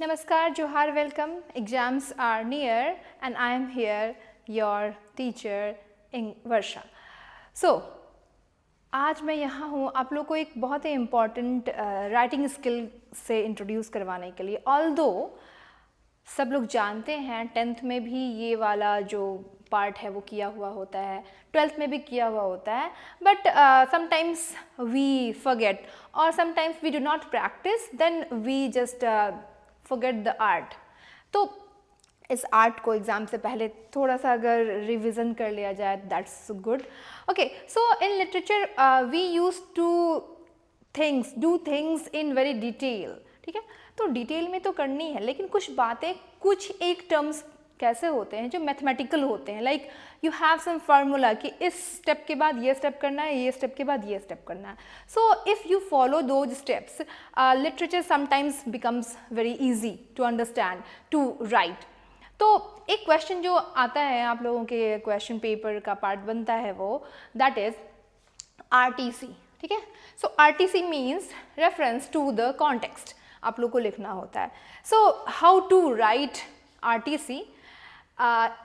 Namaskar, Johar, welcome. Exams are near and I am here, your teacher in Varsha. So, आज मैं यहाँ हूँ आप लोग को एक बहुत ही इम्पॉर्टेंट राइटिंग स्किल से इंट्रोड्यूस करवाने के लिए। ऑल्दो सब लोग जानते हैं 10th में भी ये वाला जो पार्ट है वो किया हुआ होता है, 12th में भी किया हुआ होता है, बट समटाइम्स वी फॉरगेट और sometimes we do not practise, then we just forget the art. तो इस आर्ट को एग्ज़ाम से पहले थोड़ा सा अगर रिविज़न कर लिया जाए that's good. Okay, so in literature we use to do things in very detail, ठीक है। तो डिटेल में तो करनी है, लेकिन कुछ बातें, कुछ एक टर्म्स कैसे होते हैं जो मैथमेटिकल होते हैं, like you have some formula कि इस स्टेप के बाद ये स्टेप करना है, ये स्टेप के बाद ये स्टेप करना है। So if you follow those steps, literature sometimes becomes very easy to understand, to write. तो एक क्वेश्चन जो आता है आप लोगों के क्वेश्चन पेपर का पार्ट बनता है वो, दैट इज RTC, ठीक है। So RTC means reference to the context, आप लोग को लिखना होता है। So how to write RTC,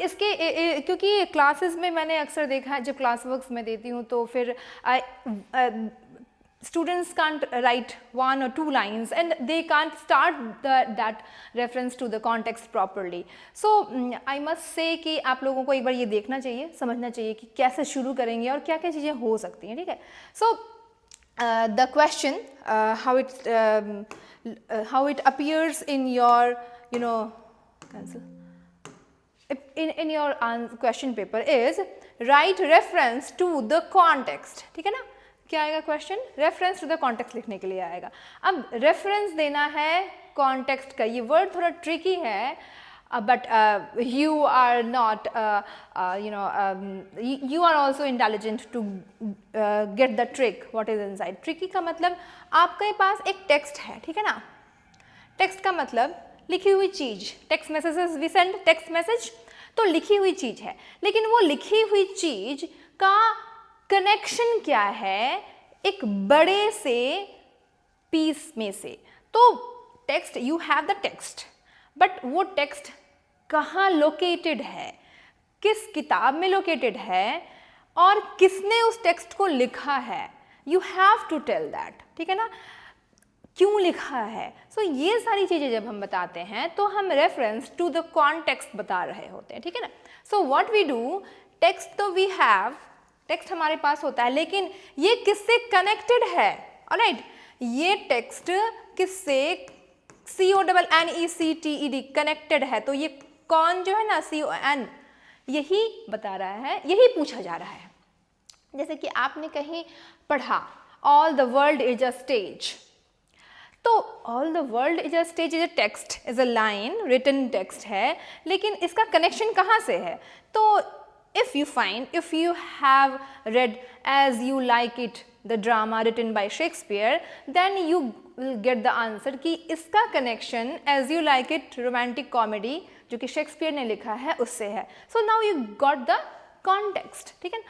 इसके क्योंकि क्लासेस में मैंने अक्सर देखा है, जब क्लास वर्क्स में देती हूँ तो फिर students can't write 1 or 2 lines and they can't start that reference to the context properly. So I must say कि आप लोगों को एक बार ये देखना चाहिए, समझना चाहिए कि कैसे शुरू करेंगे और क्या क्या चीज़ें हो सकती हैं, ठीक है। So the question how it appears in your in your question paper is write reference to the context, ठीक है ना। क्या आएगा question? Reference to the context लिखने के लिए आएगा। अब रेफरेंस देना है कॉन्टेक्स्ट का, ये वर्ड थोड़ा ट्रिकी है, but you are not you are also intelligent to get the trick what is inside. Tricky का मतलब आपके पास एक टेक्स्ट है, ठीक है ना। टेक्स्ट का मतलब लिखी हुई चीज, text messages we send text message, तो लिखी हुई चीज है, लेकिन वो लिखी हुई चीज का कनेक्शन क्या है एक बड़े से पीस में से। तो text, you have the text, but वो टेक्स्ट कहाँ लोकेटेड है, किस किताब में लोकेटेड है और किसने उस टेक्स्ट को लिखा है, you have to tell that, ठीक है ना। क्यों लिखा है, सो ये सारी चीज़ें जब हम बताते हैं तो हम रेफरेंस टू द कॉन्टेक्स्ट बता रहे होते हैं, ठीक है ना। So what we do, text तो वी हैव, टेक्स्ट हमारे पास होता है, लेकिन ये किससे कनेक्टेड है, ऑलराइट। ये टेक्स्ट किससे, CONNECTED कनेक्टेड है, तो ये कौन जो है ना, CON, यही बता रहा है, यही पूछा जा रहा है। जैसे कि आपने कहीं पढ़ा all the world is a stage, तो all the world is a stage is a text, is a line, written text है, लेकिन इसका कनेक्शन कहाँ से है। तो if you have read As You Like It, the drama written by Shakespeare, then you will get the answer कि इसका connection As You Like It romantic comedy जो कि शेक्सपियर ने लिखा है उससे है। So now you got the context, ठीक है।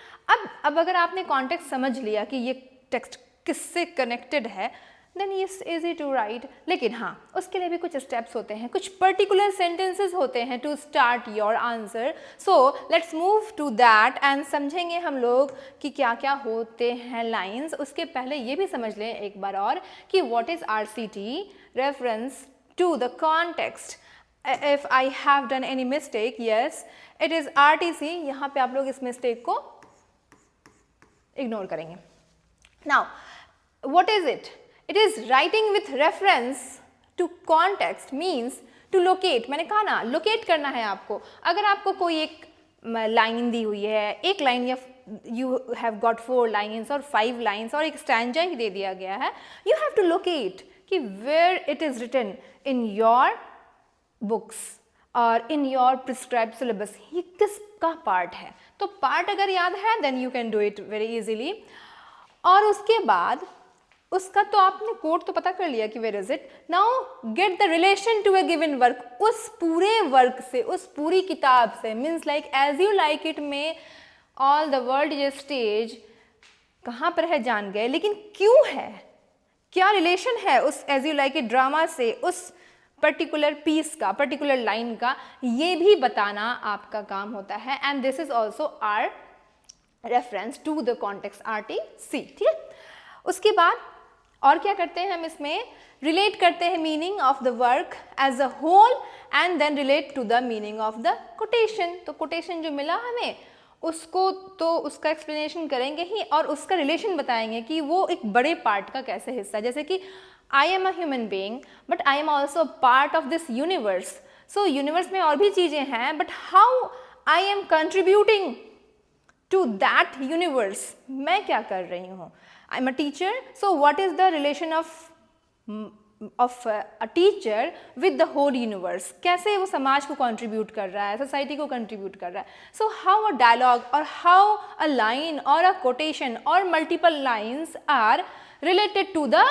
अब अगर आपने context समझ लिया कि ये text किससे connected है, then it's easy to write। लेकिन हाँ, उसके लिए भी कुछ steps होते हैं, कुछ particular sentences होते हैं to start your answer। So let's move to that and समझेंगे हम लोग कि क्या क्या होते हैं lines। उसके पहले ये भी समझ लें एक बार और कि what is RCT, reference to the context। If I have done any mistake, yes, it is RTC। यहाँ पे आप लोग इस mistake को ignore करेंगे। Now, what is it? It is writing with reference to context, means to locate। मैंने कहा ना, locate करना है आपको। अगर आपको कोई एक लाइन दी हुई है, एक लाइन, या you have got 4 lines और 5 lines और एक स्टैंजा ही दे दिया गया है, you have to locate कि where it is written in your books और in your prescribed syllabus, ये किसका पार्ट है। तो पार्ट अगर याद है then you can do it very easily। और उसके बाद उसका तो आपने कोड तो पता कर लिया कि where is it. Now get the relation to a given work, उस पूरे वर्क से, उस पूरी किताब से, means like as you like it में all the world is a stage कहाँ पर है जान गए, लेकिन क्यों है, क्या रिलेशन है उस as you like it drama से, उस पर्टिकुलर पीस का, पर्टिकुलर लाइन का, ये भी बताना आपका काम होता है। And this is also our reference to the context RTC, ठीक है। उसके बाद और क्या करते हैं हम इसमें, रिलेट करते हैं meaning of the work as a whole and then relate to the meaning of the quotation. तो कोटेशन जो मिला हमें उसको तो उसका एक्सप्लेनेशन करेंगे ही और उसका रिलेशन बताएंगे कि वो एक बड़े पार्ट का कैसे हिस्सा है। जैसे कि I am a human being but I am also part of this universe. So universe में और भी चीज़ें हैं but how I am contributing to that universe, मैं क्या कर रही हूँ। I am a teacher, so what is the relation of a teacher with the whole universe, कैसे वो समाज को कंट्रीब्यूट कर रहा है, सोसाइटी को कंट्रीब्यूट कर रहा है। सो हाउ अ डायलॉग और हाउ अ लाइन और अ कोटेशन और multiple lines are related to the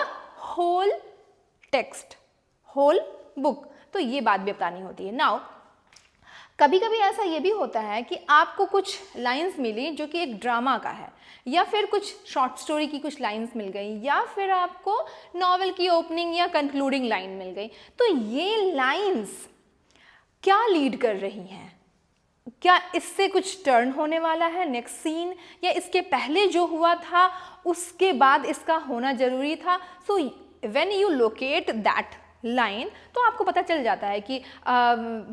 whole text, whole book. तो ये बात भी बतानी होती है। नाउ कभी कभी ऐसा ये भी होता है कि आपको कुछ लाइंस मिली जो कि एक ड्रामा का है, या फिर कुछ शॉर्ट स्टोरी की कुछ लाइंस मिल गई, या फिर आपको नॉवेल की ओपनिंग या कंक्लूडिंग लाइन मिल गई। तो ये लाइंस क्या लीड कर रही हैं, क्या इससे कुछ टर्न होने वाला है नेक्स्ट सीन, या इसके पहले जो हुआ था उसके बाद इसका होना जरूरी था। So when you locate that line तो आपको पता चल जाता है कि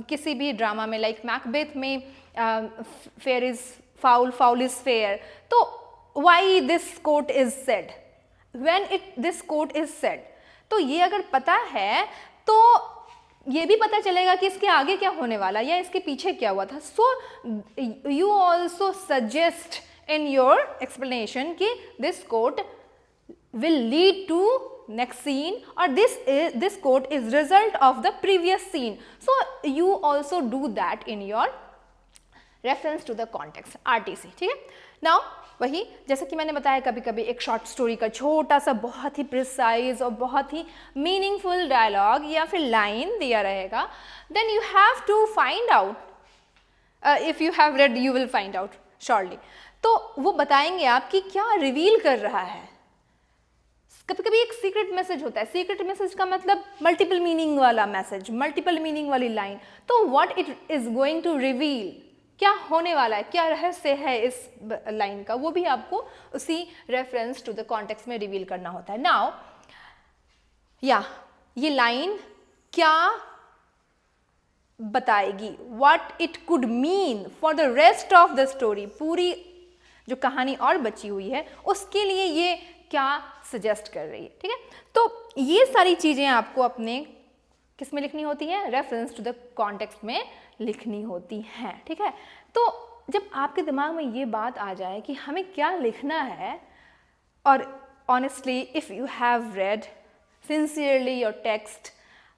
किसी भी ड्रामा में लाइक मैकबेथ में fair is foul, foul is fair, तो why this quote is said, when this quote is said, तो ये अगर पता है तो ये भी पता चलेगा कि इसके आगे क्या होने वाला या इसके पीछे क्या हुआ था। So you also suggest in your explanation कि this quote will lead to next scene or this quote is result of the previous scene. So you also do that in your reference to the context RTC, ठीक है। Now वही जैसे कि मैंने बताया कभी कभी एक शॉर्ट स्टोरी का छोटा सा बहुत ही प्रिसाइज और बहुत ही मीनिंगफुल डायलॉग या फिर लाइन दिया रहेगा, then you have to find out, if you have read you will find out surely, तो वो बताएंगे आप कि क्या रिवील कर रहा है। कभी कभी एक सीक्रेट मैसेज होता है, सीक्रेट मैसेज का मतलब मल्टीपल मीनिंग वाला मैसेज, मल्टीपल मीनिंग वाली लाइन। तो what it is going to reveal, क्या होने वाला है, क्या रहस्य है इस लाइन का, वो भी आपको उसी रेफरेंस टू द कॉन्टेक्स्ट में रिवील करना होता है। नाउ ये लाइन क्या बताएगी, what it could mean for the rest of the story, पूरी जो कहानी और बची हुई है उसके लिए ये क्या सजेस्ट कर रही है, ठीक है। तो ये सारी चीजें आपको अपने किस में लिखनी होती है, रेफरेंस टू द कॉन्टेक्स्ट में लिखनी होती हैं, ठीक है। तो जब आपके दिमाग में ये बात आ जाए कि हमें क्या लिखना है, और honestly if you have read sincerely your text,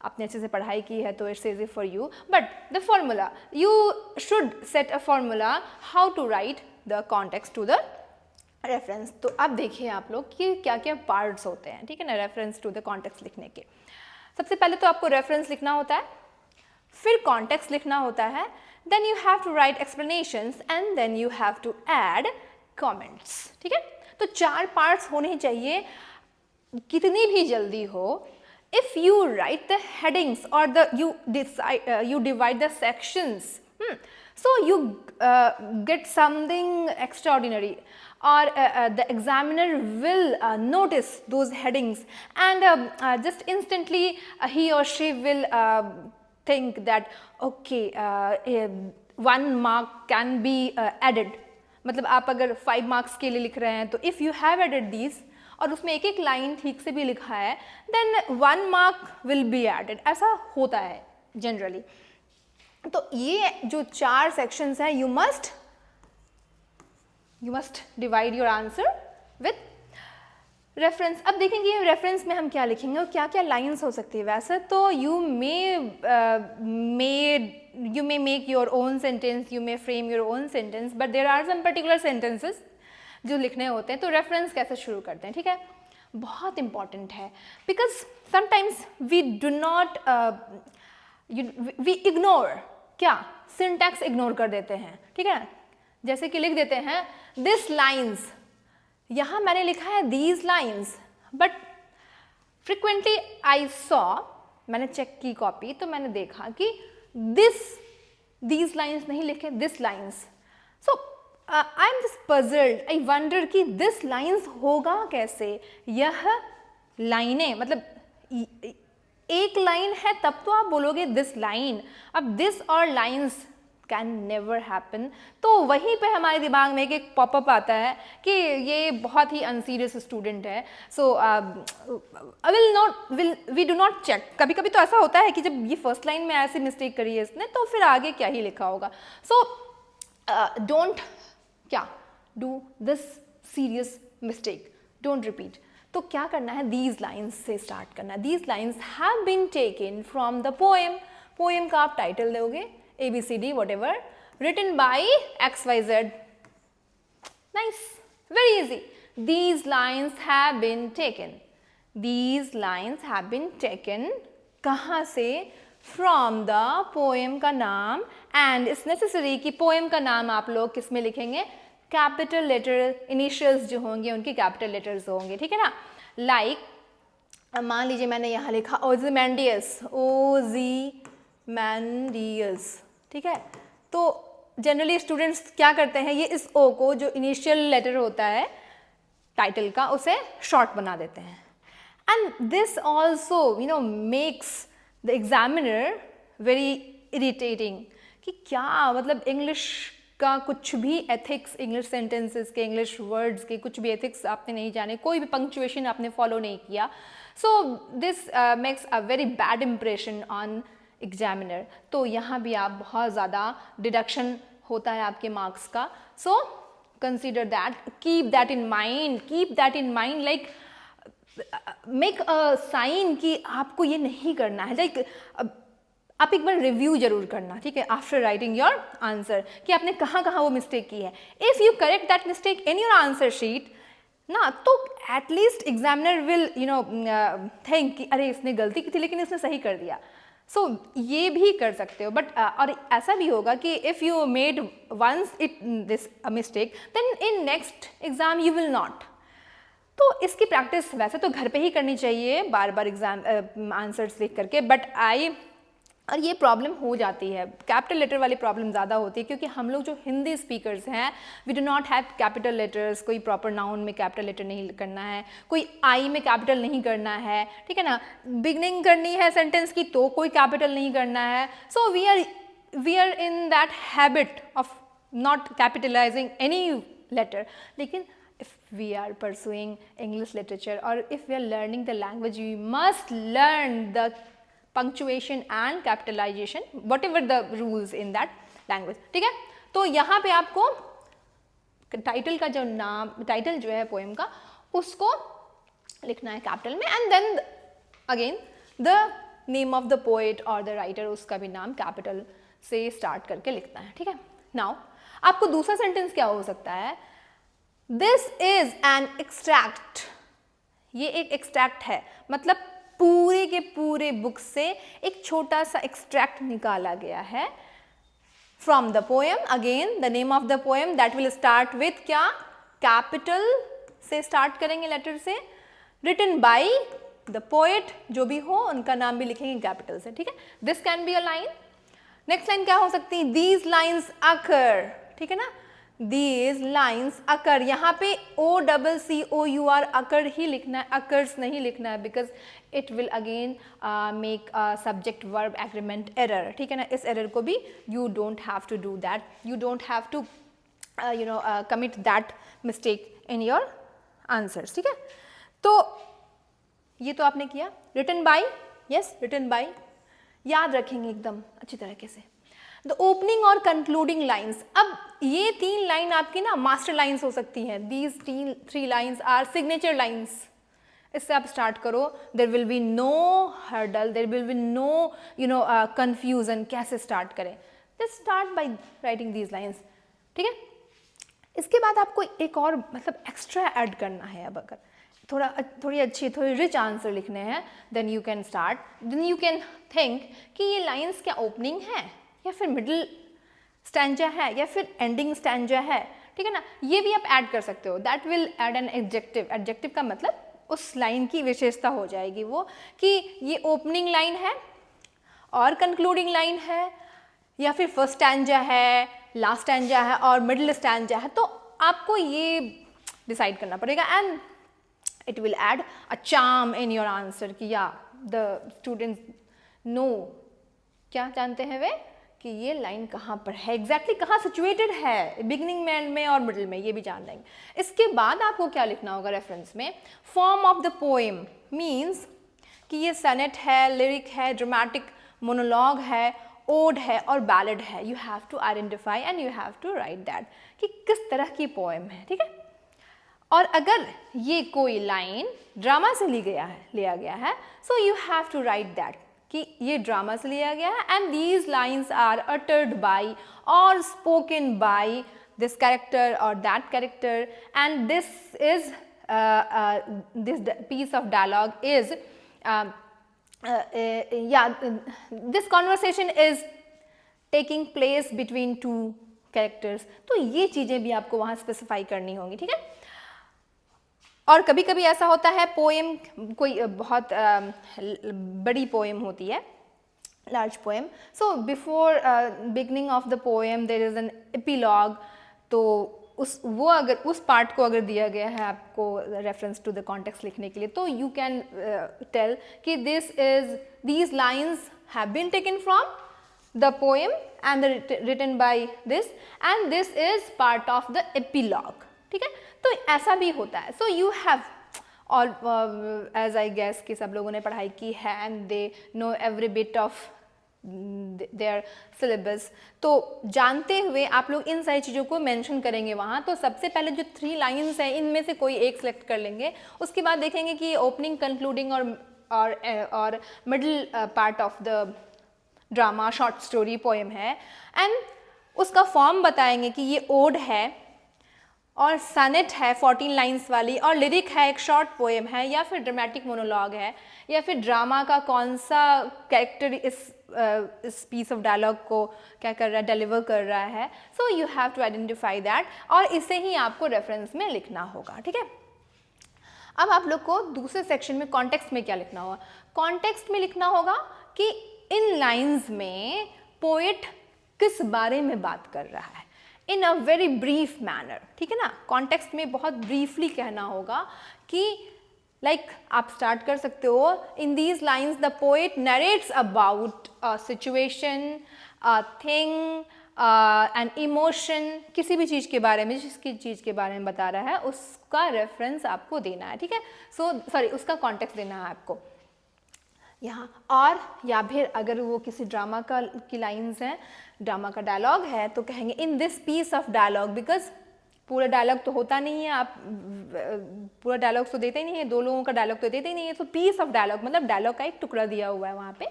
आपने अच्छे से पढ़ाई की है तो it's easy for you, but the formula you should set a formula how to write the context to the reference. तो अब देखिए आप लोग कि क्या क्या पार्ट्स होते हैं, ठीक है ना, रेफरेंस टू द कॉन्टेक्स्ट लिखने के। सबसे पहले तो आपको रेफरेंस लिखना होता है, फिर कॉन्टेक्स्ट लिखना होता है, then you have to write explanations and then you have to add comments, ठीक है। तो 4 पार्ट्स होने चाहिए, कितनी भी जल्दी हो। If you right the headings और you divide the sections, so you get something extraordinary, or the examiner will notice those headings and just instantly he or she will think that okay, 1 mark can be added। मतलब आप अगर 5 marks के लिए लिख रहे हैं तो if you have added these और उसमें एक एक लाइन ठीक से भी लिखा है, then 1 mark will be added. ऐसा होता है जनरली। तो ये जो 4 सेक्शंस हैं, you must divide your answer with reference. अब देखेंगे रेफरेंस में हम क्या लिखेंगे और क्या क्या लाइन्स हो सकती है। वैसे तो you may make your own sentence, you may frame your own sentence, but there are some particular sentences जो लिखने होते हैं। तो रेफरेंस कैसे शुरू करते हैं, ठीक है, बहुत इंपॉर्टेंट है, because sometimes we do not we ignore, क्या सिंटैक्स इग्नोर कर देते हैं, ठीक है। जैसे कि लिख देते हैं दिस लाइन्स, यहाँ मैंने लिखा है these lines, but frequently I saw मैंने चेक की कॉपी तो मैंने देखा कि these लाइन्स नहीं लिखे, this lines. So I am just puzzled, I wonder कि दिस लाइन्स होगा कैसे. यह लाइनें मतलब एक लाइन है तब तो आप बोलोगे दिस लाइन. अब दिस और लाइन्स कैन नेवर हैपन. तो वहीं पे हमारे दिमाग में एक पॉपअप आता है कि ये बहुत ही अनसीरियस स्टूडेंट है. So we do not check. कभी कभी तो ऐसा होता है कि जब ये फर्स्ट लाइन में ऐसी मिस्टेक करी है इसने तो फिर आगे क्या ही लिखा होगा. सो डोंट क्या do this serious mistake, don't repeat. तो क्या करना है, दीज लाइन्स से स्टार्ट करना है. These lines have been taken from the poem. Poem का आप टाइटल दोगे ABCD whatever, written by XYZ. Nice, very easy. These lines have been taken. These lines have been taken. कहाँ से? From the poem का नाम. And it's necessary कि poem का नाम आप लोग किस में लिखेंगे? Capital letter, initials जो होंगे उनके capital letters होंगे, ठीक है ना. Like मान लीजिए मैंने यहाँ लिखा Ozymandias, Ozymandias, ठीक है. तो जनरली स्टूडेंट्स क्या करते हैं, ये इस ओ को जो इनिशियल लेटर होता है टाइटल का उसे शॉर्ट बना देते हैं. And this also makes the examiner very irritating कि क्या मतलब इंग्लिश का कुछ भी एथिक्स, इंग्लिश सेंटेंसेस के, इंग्लिश वर्ड्स के कुछ भी एथिक्स आपने नहीं जाने, कोई भी पंक्चुएशन आपने फॉलो नहीं किया. So this makes a very bad impression on examiner. तो यहाँ भी आप बहुत ज़्यादा डिडक्शन होता है आपके मार्क्स का. So consider that, keep that in mind, like make a sign कि आपको ये नहीं करना है. लाइक आप एक बार रिव्यू जरूर करना, ठीक है, आफ्टर राइटिंग योर आंसर कि आपने कहाँ कहाँ वो मिस्टेक की है. If you correct that mistake in your answer sheet ना, तो एटलीस्ट एग्जामिनर विल थिंक कि अरे इसने गलती की थी लेकिन इसने सही कर दिया. सो ये भी कर सकते हो. बट और ऐसा भी होगा कि if you made once it this mistake then in next exam you will not. तो इसकी प्रैक्टिस वैसे तो घर पे ही करनी चाहिए, बार बार एग्जाम आंसर्स देख करके. बट और ये प्रॉब्लम हो जाती है, कैपिटल लेटर वाली प्रॉब्लम ज़्यादा होती है क्योंकि हम लोग जो हिंदी स्पीकर्स हैं we do not have capital letters. कोई प्रॉपर नाउन में कैपिटल लेटर नहीं करना है, कोई आई में कैपिटल नहीं करना है, ठीक है ना. बिगनिंग करनी है सेंटेंस की तो कोई कैपिटल नहीं करना है. So we are in that habit of not capitalising any letter. लेकिन if we are pursuing English literature or if we are learning the language, we must learn the punctuation and capitalization, whatever the rules in that language, ठीक है. तो यहाँ पे आपको title का जो नाम, टाइटल जो है पोएम का, उसको लिखना है कैपिटल में. And then again the name of the poet और द राइटर, उसका भी नाम कैपिटल से स्टार्ट करके लिखना है, ठीक है. नाउ आपको दूसरा सेंटेंस क्या हो सकता है, दिस इज एन एक्सट्रैक्ट. ये एक एक्सट्रैक्ट है, मतलब पूरे के पूरे बुक से एक छोटा सा एक्सट्रैक्ट निकाला गया है from the poem. Again the name of the poem that will start with क्या, कैपिटल से स्टार्ट करेंगे, लेटर से. रिटन बाय द पोएट, जो भी हो उनका नाम भी लिखेंगे कैपिटल से, ठीक है. This can be a line. Next line क्या हो सकती है, दीज लाइन्स अकर, ठीक है ना. These lines occur, यहाँ पे OCCOUR अकर ही लिखना है, अकर्स नहीं लिखना है, because it will again make subject verb agreement error, ठीक है ना. इस एरर को भी you don't have to do that, you don't have to commit that mistake in your answers, ठीक है. तो ये तो आपने किया. Written by, yes written by याद रखेंगे एकदम अच्छी तरीके से. द ओपनिंग और कंक्लूडिंग लाइन्स, अब ये 3 लाइन आपकी ना मास्टर लाइन्स हो सकती हैं. These 3 lines are signature lines. इससे आप स्टार्ट करो, there will be no hurdle, there will be no confusion. कैसे स्टार्ट करें, just start by writing these lines, ठीक है. इसके बाद आपको एक और मतलब एक्स्ट्रा ऐड करना है. अब अगर थोड़ी अच्छी, थोड़ी रिच आंसर लिखने हैं, then you can start, then you can think कि ये लाइन्स क्या ओपनिंग है या फिर मिडिल स्टैंजा है या फिर एंडिंग स्टैंजा है, ठीक है ना. ये भी आप ऐड कर सकते हो. That will add an adjective. Adjective का मतलब उस लाइन की विशेषता हो जाएगी वो कि ये ओपनिंग लाइन है और कंक्लूडिंग लाइन है, या फिर फर्स्ट स्टैंजा है, लास्ट स्टैंजा है और मिडिल स्टैंजा है। तो आपको ये डिसाइड करना पड़ेगा and it will add a charm in your answer कि या द स्टूडेंट्स नो, क्या जानते हैं वे कि ये लाइन कहाँ पर है, एग्जैक्टली कहाँ सिचुएटेड है, बिगिनिंग में, एंड में और मिडिल में, ये भी जान लेंगे। इसके बाद आपको क्या लिखना होगा रेफरेंस में, form of the poem means कि ये सनेट है, लिरिक है, ड्रामेटिक मोनोलॉग है, ओड है और बैलेड है। You have to identify and you have to write that कि किस तरह की पोएम है, ठीक है। और अगर ये कोई लाइन ड्रामा से लिया गया है so you have to write that कि ये ड्रामा से लिया गया है and these lines are uttered by और स्पोकन बाय दिस कैरेक्टर और that character and this is this piece of dialogue is this conversation is taking place between two characters। तो ये चीज़ें भी आपको वहाँ स्पेसिफाई करनी होंगी, ठीक है। और कभी कभी ऐसा होता है पोएम कोई बहुत बड़ी पोएम होती है, large poem, so before beginning of the poem there is an epilogue. तो अगर उस पार्ट को अगर दिया गया है आपको रेफरेंस टू द कॉन्टेक्स्ट लिखने के लिए, तो यू कैन टेल कि these lines have been taken from the poem and written by this and this is part of the epilogue, ठीक है। तो ऐसा भी होता है। सो यू हैव और एज आई गेस कि सब लोगों ने पढ़ाई की है and they know every bit of their syllabus. तो जानते हुए आप लोग इन सारी चीज़ों को मेंशन करेंगे वहाँ। तो सबसे पहले जो 3 लाइन्स हैं इनमें से कोई एक सेलेक्ट कर लेंगे, उसके बाद देखेंगे कि ओपनिंग, कंक्लूडिंग और middle part of the drama, short story, poem है एंड उसका फॉर्म बताएंगे कि ये ओड है और सनेट है 14 लाइन्स वाली, और लिरिक है, एक शॉर्ट पोएम है, या फिर ड्रामेटिक मोनोलॉग है, या फिर ड्रामा का कौन सा कैरेक्टर इस पीस ऑफ डायलॉग को क्या कर रहा है, डिलीवर कर रहा है। So you have to identify that और इसे ही आपको रेफरेंस में लिखना होगा, ठीक है। अब आप लोग को दूसरे सेक्शन में कॉन्टेक्स्ट में क्या लिखना होगा। कॉन्टेक्स्ट में लिखना होगा कि इन लाइन्स में पोएट किस बारे में बात कर रहा है इन अ वेरी ब्रीफ मैनर, ठीक है ना। कॉन्टेक्स्ट में बहुत ब्रीफली कहना होगा कि आप स्टार्ट कर सकते हो, इन these lines the poet narrates about a situation, a thing, an emotion, किसी भी चीज़ के बारे में, जिसकी चीज़ के बारे में बता रहा है उसका रेफरेंस आपको देना है, ठीक है। उसका कॉन्टेक्स्ट देना है आपको यहाँ। और या फिर अगर वो किसी ड्रामा की लाइन्स हैं, ड्रामा का डायलॉग है, तो कहेंगे in this piece of dialogue, because पूरा डायलॉग तो होता नहीं है, आप पूरा डायलॉग तो देते ही नहीं है, 2 लोगों का डायलॉग तो देते ही नहीं है। तो पीस ऑफ डायलॉग मतलब डायलॉग का एक टुकड़ा दिया हुआ है वहाँ पे।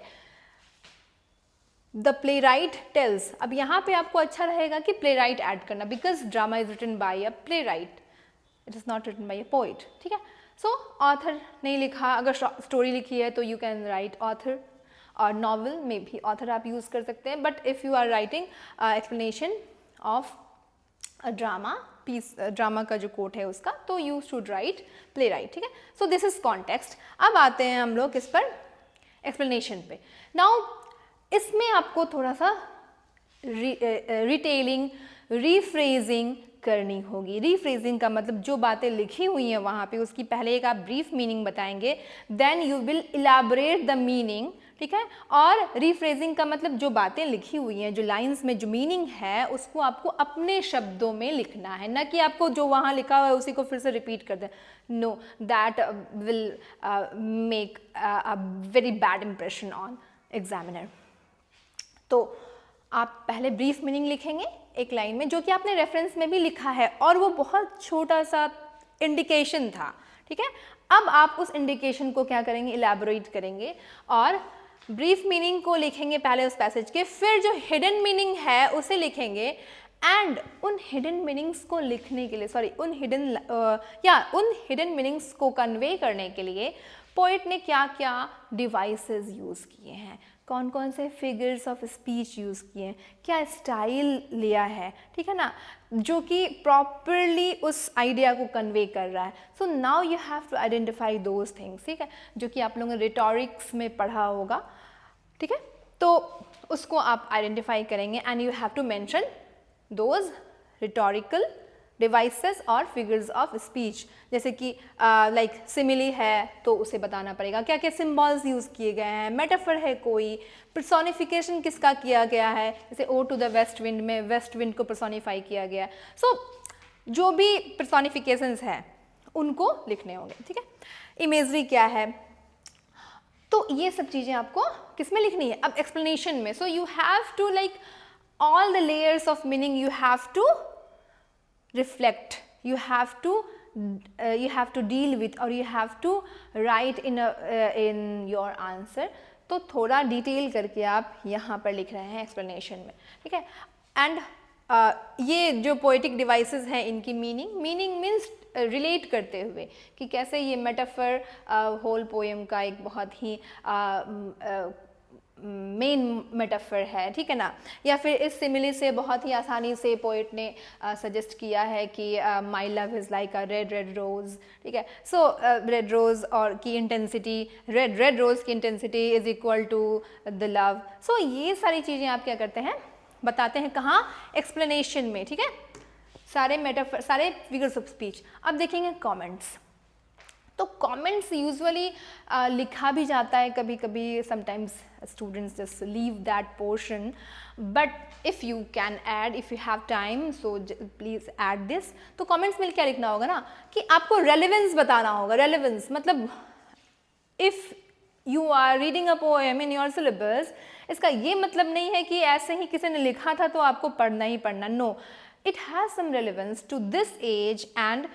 द प्ले राइट टेल्स, अब यहाँ पे आपको अच्छा रहेगा कि प्ले राइट ऐड करना, because drama is written by a playwright, it is not written by a poet, ठीक है। सो ऑथर नहीं लिखा, अगर स्टोरी लिखी है तो यू कैन राइट ऑथर, और नॉवल में भी ऑथर आप यूज़ कर सकते हैं। But if you are writing explanation of a drama piece, drama का जो कोट है उसका, तो you should write playwright, ठीक है। So this is context. अब आते हैं हम लोग इस पर एक्सप्लेनेशन पे। नाउ इसमें आपको थोड़ा सा रिटेलिंग, रीफ्रेजिंग करनी होगी। रीफ्रेजिंग का मतलब जो बातें लिखी हुई हैं वहाँ पे उसकी पहले एक आप ब्रीफ मीनिंग बताएंगे, then you will elaborate the meaning, ठीक है। और रीफ्रेजिंग का मतलब जो बातें लिखी हुई हैं, जो लाइंस में जो मीनिंग है उसको आपको अपने शब्दों में लिखना है, ना कि आपको जो वहाँ लिखा हुआ है उसी को फिर से रिपीट कर दें। No, that will make a very bad impression on examiner. तो आप पहले ब्रीफ मीनिंग लिखेंगे एक लाइन में, जो कि आपने रेफरेंस में भी लिखा है, और वो बहुत छोटा सा इंडिकेशन था, ठीक है। अब आप उस इंडिकेशन को क्या करेंगे, इलैबोरेट करेंगे और ब्रीफ मीनिंग को लिखेंगे पहले उस पैसेज के, फिर जो हिडन मीनिंग है उसे लिखेंगे। एंड उन हिडन मीनिंग्स को लिखने के लिए, उन हिडन मीनिंग्स को कन्वे करने के लिए पोएट ने क्या क्या डिवाइसेस यूज़ किए हैं, कौन कौन से फिगर्स ऑफ स्पीच यूज़ किए हैं, क्या स्टाइल लिया है, ठीक है ना, जो कि प्रॉपरली उस आइडिया को कन्वे कर रहा है. So now you have to identify those things, ठीक है, जो कि आप लोगों ने रिटोरिक्स में पढ़ा होगा, ठीक है. तो उसको आप आइडेंटिफाई करेंगे and you have to mention those rhetorical devices और फिगर्स ऑफ स्पीच. जैसे कि लाइक सिमिली है तो उसे बताना पड़ेगा क्या क्या सिम्बॉल्स यूज़ किए गए हैं, मेटाफर है कोई, पर्सोनिफिकेशन किसका किया गया है, जैसे O to the west wind में वेस्ट विंड को पर्सोनिफाई किया गया है. सो जो भी पर्सोनिफिकेशंस हैं उनको लिखने होंगे, ठीक है. इमेजरी क्या है, तो ये सब चीज़ें आपको किस में लिखनी है, अब एक्सप्लेनेशन में. So you have to like all the layers of meaning you have to reflect, you have to deal with or you have to write in your answer. तो थोड़ा डिटेल करके आप यहाँ पर लिख रहे हैं एक्सप्लेनेशन में, ठीक है. एंड ये जो पोएटिक डिवाइसेस हैं इनकी मीनिंग मीन्स रिलेट करते हुए कि कैसे ये मेटाफर होल पोएम का एक बहुत ही मेन मेटाफर है, ठीक है ना. या फिर इस सिमिली से बहुत ही आसानी से पोइट ने सजेस्ट किया है कि my love is like a red red rose, ठीक है. सो रेड रोज़ और की इंटेंसिटी, रेड रोज़ की intensity is equal to the love. So ये सारी चीज़ें आप क्या करते हैं, बताते हैं कहाँ, एक्सप्लेनेशन में, ठीक है. सारे मेटाफर, सारे फिगर्स ऑफ स्पीच. अब देखेंगे कमेंट्स. तो कमेंट्स यूजुअली लिखा भी जाता है कभी कभी, sometimes students just leave that portion, but if you can add, if you have time, so please add this. तो कमेंट्स में क्या लिखना होगा ना कि आपको रेलेवेंस बताना होगा. रेलेवेंस मतलब if you are reading a poem in your syllabus, इसका ये मतलब नहीं है कि ऐसे ही किसी ने लिखा था तो आपको पढ़ना ही पढ़ना. No, it has some relevance to this age and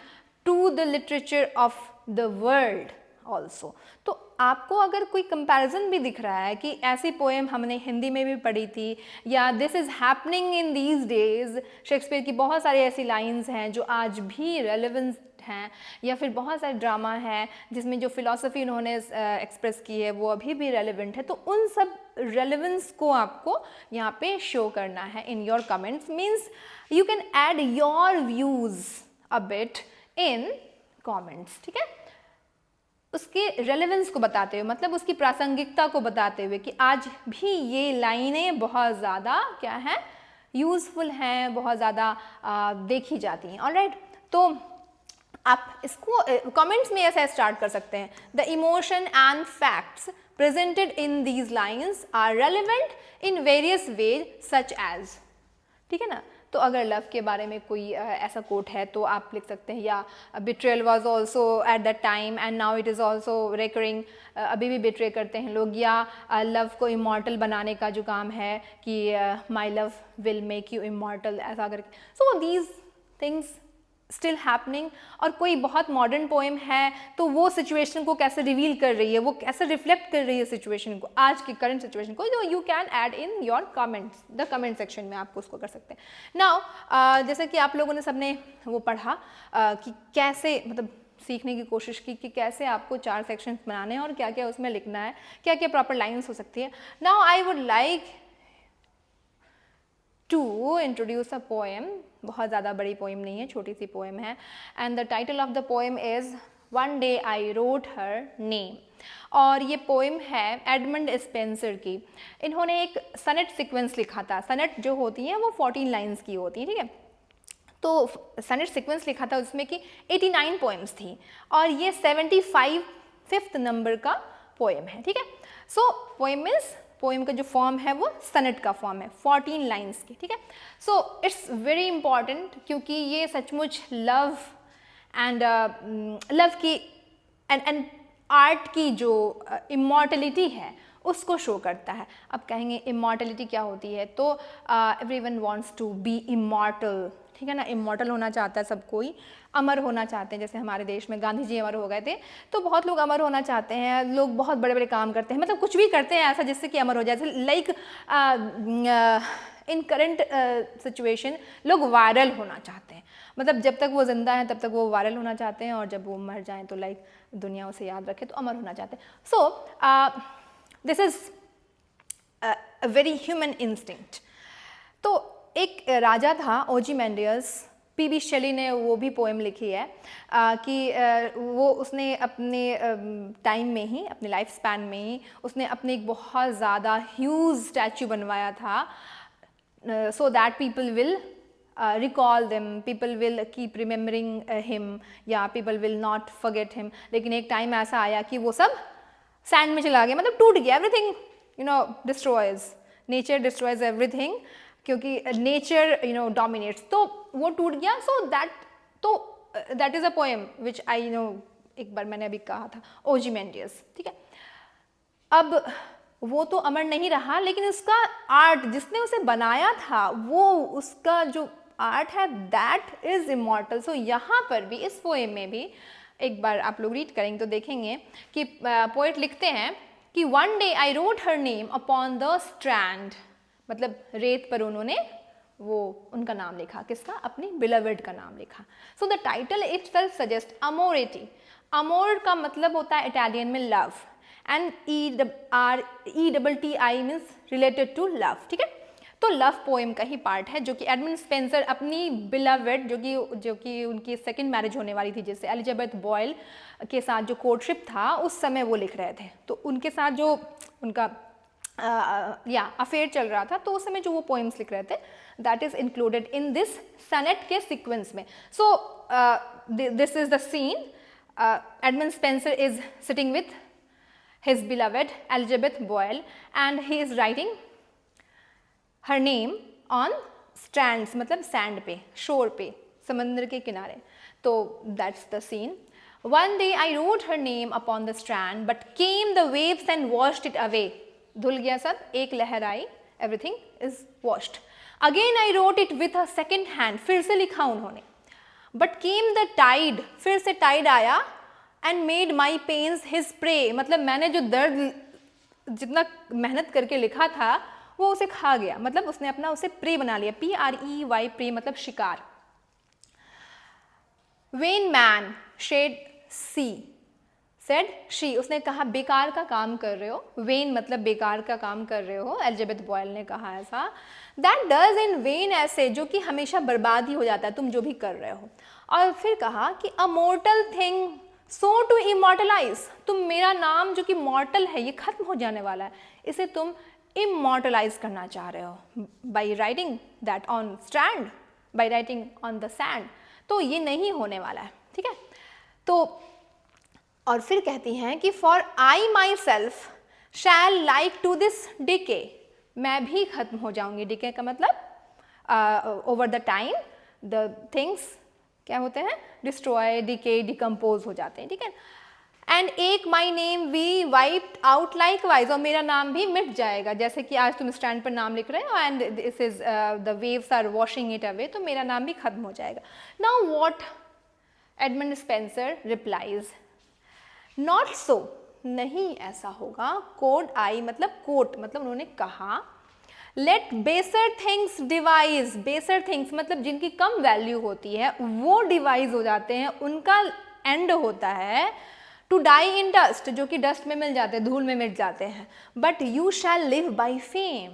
to the literature of the world also. तो आपको अगर कोई कंपैरिजन भी दिख रहा है कि ऐसी पोएम हमने हिंदी में भी पढ़ी थी, या this is happening in these days, Shakespeare की बहुत सारी ऐसी लाइंस हैं जो आज भी रेलेवेंस हैं, या फिर बहुत सारे ड्रामा है जिसमें जो फिलॉसफी उन्होंने एक्सप्रेस की है वो अभी भी रेलेवेंट है. तो उन सब रेलेवेंस को आपको यहाँ पे शो करना है in your comments. Means you can add your views a bit in comments, ठीक है. उसके रेलेवेंस को बताते हुए, मतलब उसकी प्रासंगिकता को बताते हुए कि आज भी ये लाइनें बहुत ज़्यादा क्या हैं, यूज़फुल हैं, बहुत ज़्यादा देखी जाती हैं. ऑलराइट, तो आप इसको कमेंट्स में ऐसे स्टार्ट कर सकते हैं. The emotion and facts presented in these lines are relevant in various ways such as, ठीक है ना. तो अगर लव के बारे में कोई ऐसा कोट है तो आप लिख सकते हैं, या betrayal was also at that time and now it is also recurring, अभी भी बिट्रे करते हैं लोग, या लव को इमॉर्टल बनाने का जो काम है कि my love will make you immortal, ऐसा करके. So these things still happening. और कोई बहुत मॉडर्न पोएम है तो वो सिचुएशन को कैसे रिवील कर रही है, वो कैसे रिफ्लेक्ट कर रही है सिचुएशन को, आज की करंट सिचुएशन को, तो you can add in your comments, the comment section में आपको उसको कर सकते हैं. नाउ जैसे कि आप लोगों ने सबने वो पढ़ा कि कैसे, मतलब सीखने की कोशिश की कि कैसे आपको 4 सेक्शंस बनाने हैं और क्या क्या उसमें लिखना है, क्या क्या प्रॉपर लाइन्स हो सकती है. Now I would like to introduce a poem. बहुत ज़्यादा बड़ी पोएम नहीं है, छोटी सी पोएम है. And the title of the poem is one day I wrote her name. और ये पोएम है एडमंड स्पेंसर की. इन्होंने एक सनेट सीक्वेंस लिखा था. सनेट जो होती हैं वो 14 लाइन्स की होती हैं, ठीक है. तो सनेट सीक्वेंस लिखा था उसमें कि 89 पोएम्स थी और ये 75th नंबर का पोएम है, ठीक है. सो पोएम मीन्स, पोएम का जो फॉर्म है वो सनेट का फॉर्म है, 14 लाइन्स की, ठीक है. सो इट्स वेरी इंपॉर्टेंट क्योंकि ये सचमुच लव एंड लव की एंड आर्ट की जो इमॉर्टलिटी है उसको शो करता है. अब कहेंगे इमॉर्टलिटी क्या होती है, तो everyone wants to be immortal, ठीक है ना. इमॉर्टल होना चाहता है सब कोई, अमर होना चाहते हैं. जैसे हमारे देश में गांधी जी अमर हो गए थे, तो बहुत लोग अमर होना चाहते हैं. लोग बहुत बड़े बड़े काम करते हैं, मतलब कुछ भी करते हैं ऐसा जिससे कि अमर हो जाए. लाइक इन करंट सिचुएशन लोग वायरल होना चाहते हैं, मतलब जब तक वो जिंदा हैं तब तक वो वायरल होना चाहते हैं, और जब वो मर जाएं तो लाइक दुनिया उसे याद रखे तो अमर होना चाहते हैं. So this is very human instinct. तो एक राजा था ओजीमेंडियस, पीबी शेली ने वो भी पोएम लिखी है कि वो उसने अपने टाइम में ही, अपने लाइफ स्पैन में ही उसने अपने एक बहुत ज़्यादा ह्यूज स्टैचू बनवाया था, so that people will recall them, people will keep remembering him, या people will not forget him. लेकिन एक टाइम ऐसा आया कि वो सब सैंड में चला गया, मतलब टूट गया, everything destroys, nature destroys everything, क्योंकि नेचर डोमिनेट्स, तो वो टूट गया। So that is a poem which I एक बार मैंने अभी कहा था, ओजीमेंडियस, ठीक है। अब वो तो अमर नहीं रहा, लेकिन उसका आर्ट, जिसने उसे बनाया था, वो उसका जो आर्ट है दैट इज इमॉर्टल। सो यहाँ पर भी, इस पोएम में भी एक बार आप लोग रीड करेंगे तो देखेंगे कि पोएट लिखते हैं कि one day I wrote her name upon the strand, मतलब रेत पर उन्होंने वो उनका नाम लिखा, किसका, अपनी बिलवेड का नाम लिखा। So the title itself suggest Amoretti. अमोर का मतलब होता है इटालियन में love, and ERETTI means related to love, ठीक है। तो लव पोएम का ही पार्ट है, जो कि एडमंड स्पेंसर अपनी बिलवेड, जो कि उनकी सेकंड मैरिज होने वाली थी, जैसे एलिजाबेथ बॉयल के साथ जो कोर्टशिप था, उस समय वो लिख रहे थे। तो उनके साथ जो उनका अफेयर चल रहा था, तो उस समय जो वो पोएम्स लिख रहे थे, that is included in this sonnet के सीक्वेंस में। So this is the scene, Edmund Spenser is sitting with his beloved Elizabeth Boyle and he is writing her name on strands, मतलब sand पे, shore पे, समंदर के किनारे। तो that's the scene. One day I wrote her name upon the strand but came the waves and washed it away. धुल गया सब, एक लहर आई, everything is washed. Again I wrote it with a second hand, फिर से लिखा उन्होंने। But came the tide, फिर से tide आया, and made my pains his prey, मतलब मैंने जो दर्द जितना मेहनत करके लिखा था वो उसे खा गया, मतलब उसने अपना उसे प्रे बना लिया, PREY, प्रे मतलब शिकार। Vain man said she, उसने कहा बेकार का काम कर रहे हो, वेन मतलब बेकार का काम कर रहे हो, एलिजाबेथ बॉयल ने कहा ऐसा। दैट डज इन वेन, ऐसे जो कि हमेशा बर्बाद ही हो जाता है, तुम जो भी कर रहे हो। और फिर कहा कि a mortal thing so to immortalize, तुम मेरा नाम जो कि मॉर्टल है, ये खत्म हो जाने वाला है, इसे तुम इमॉर्टलाइज करना चाह रहे हो by writing that on strand, by writing on the sand. तो ये नहीं होने वाला है, ठीक है। तो और फिर कहती हैं कि for I myself shall like to this decay, मैं भी खत्म हो जाऊंगी। डिके का मतलब over the time the things क्या होते हैं, डिस्ट्रॉय, डिके, डिकम्पोज हो जाते हैं, ठीक है। And eke my name we wiped out likewise, और मेरा नाम भी मिट जाएगा, जैसे कि आज तुम स्टैंड पर नाम लिख रहे हो and this is the waves are washing it away, तो मेरा नाम भी खत्म हो जाएगा। Now what Edmund Spenser replies, not so, नहीं ऐसा होगा। कोड आई मतलब कोट, मतलब उन्होंने कहा लेट बेसर थिंग्स डिवाइज, बेसर थिंग्स मतलब जिनकी कम वैल्यू होती है वो डिवाइज हो जाते हैं, उनका एंड होता है टू डाई इन डस्ट, जो कि डस्ट में मिल जाते हैं, धूल में मिट जाते हैं। But you shall live by fame,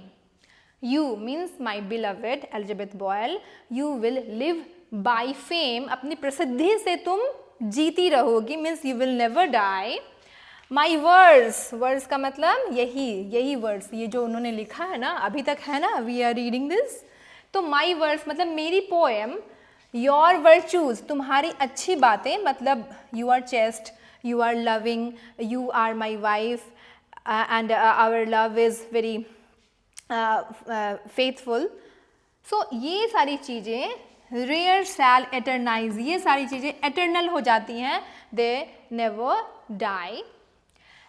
you means my beloved Elizabeth Boyle, you will live by fame, अपनी प्रसिद्धि से तुम जीती रहोगी, means you will never die. My words, words का मतलब यही वर्ड्स, ये जो उन्होंने लिखा है ना अभी तक है ना, वी आर रीडिंग दिस, तो माई वर्ड्स मतलब मेरी पोएम, योर वर्चूज तुम्हारी अच्छी बातें, मतलब you are chaste, you are loving, you are my wife and our love is very faithful. So ये सारी चीज़ें रेयर शैल एटरनाइज, ये सारी चीज़ें एटर्नल हो जाती हैं, they never die.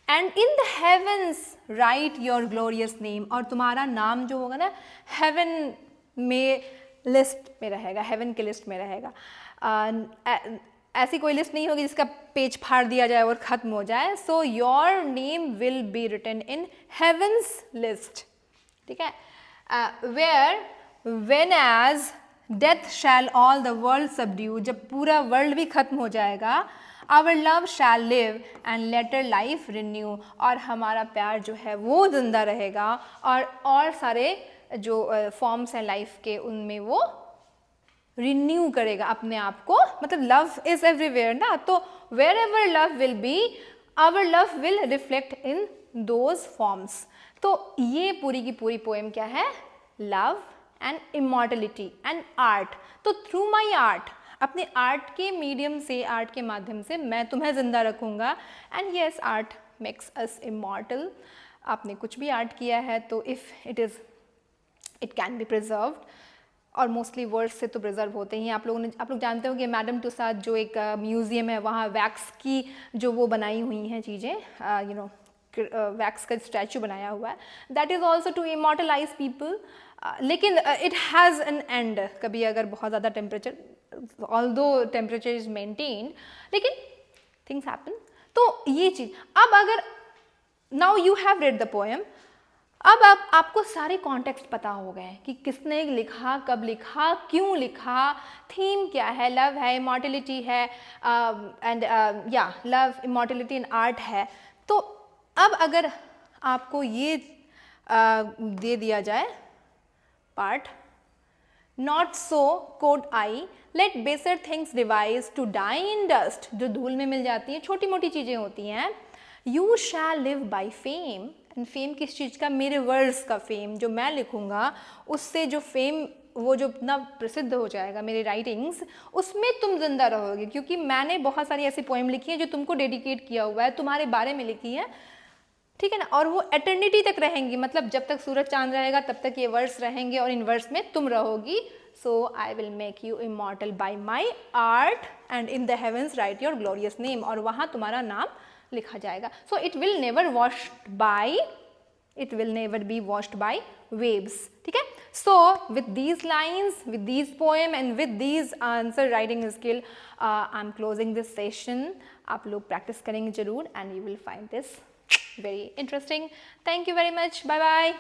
And in the heavens write your glorious name, और तुम्हारा नाम जो होगा ना हेवन में लिस्ट में रहेगा, हेवन के लिस्ट में रहेगा। ऐसी कोई लिस्ट नहीं होगी जिसका पेज फाड़ दिया जाए और ख़त्म हो जाए। So your name will be written in heavens list, ठीक है। Where when as death shall all the world subdue, जब पूरा वर्ल्ड भी खत्म हो जाएगा, our love shall live and later life renew, और हमारा प्यार जो है वो जिंदा रहेगा और सारे जो फॉर्म्स हैं लाइफ के उनमें वो रिन्यू करेगा अपने आप को, मतलब लव इज एवरीवेयर ना, तो wherever love will be our love will reflect in those forms. तो ये पूरी की पूरी पोएम क्या है, love and immortality and art. तो थ्रू माई आर्ट, अपने आर्ट के मीडियम से, आर्ट के माध्यम से मैं तुम्हें जिंदा रखूँगा। And yes, art makes us immortal. आपने कुछ भी आर्ट किया है तो इट कैन बी प्रिजर्व्ड, और मोस्टली वर्ड्स से तो प्रिजर्व होते ही हैं। आप लोग जानते हो कि मैडम तुसाद जो एक म्यूज़ियम है वहाँ वैक्स की जो वो बनाई हुई हैं चीज़ें, वैक्स का स्टैचू बनाया हुआ है, that is also to immortalize people. लेकिन इट हैज़ एन एंड, कभी अगर बहुत ज़्यादा temperature, although temperature is maintained, लेकिन थिंग्स हैपन। तो ये चीज़, अब अगर now you have read the poem, अब आपको सारे कॉन्टेक्स्ट पता हो गए कि किसने लिखा, कब लिखा, क्यों लिखा, थीम क्या है, लव है, इमॉर्टलिटी है, एंड या लव, इमॉर्टलिटी एंड आर्ट है। तो अब अगर आपको ये दे दिया जाए part, not so quod I let baser things devise to die in dust, जो धूल में मिल जाती हैं, छोटी मोटी चीज़ें होती हैं। You shall live by fame, and fame किस चीज़ का, मेरे वर्ड्स का फेम, जो मैं लिखूँगा उससे जो फेम, वो जो इतना प्रसिद्ध हो जाएगा मेरे राइटिंग्स, उसमें तुम जिंदा रहोगे, क्योंकि मैंने बहुत सारी ऐसी पोएम लिखी है जो तुमको डेडिकेट किया हुआ है, तुम्हारे बारे में लिखी है, ठीक है ना, और वो एटर्निटी तक रहेंगी, मतलब जब तक सूरज चांद रहेगा तब तक ये वर्ड्स रहेंगे और इन वर्ड्स में तुम रहोगी। So I will make you immortal by my art and in the heavens write your glorious name, और वहाँ तुम्हारा नाम लिखा जाएगा। So it will never be washed by waves, ठीक है। So with these lines, with these poem and with these answer writing skill, I am closing this session. आप लोग प्रैक्टिस करेंगे जरूर, and you will find this very interesting. Thank you very much. Bye bye.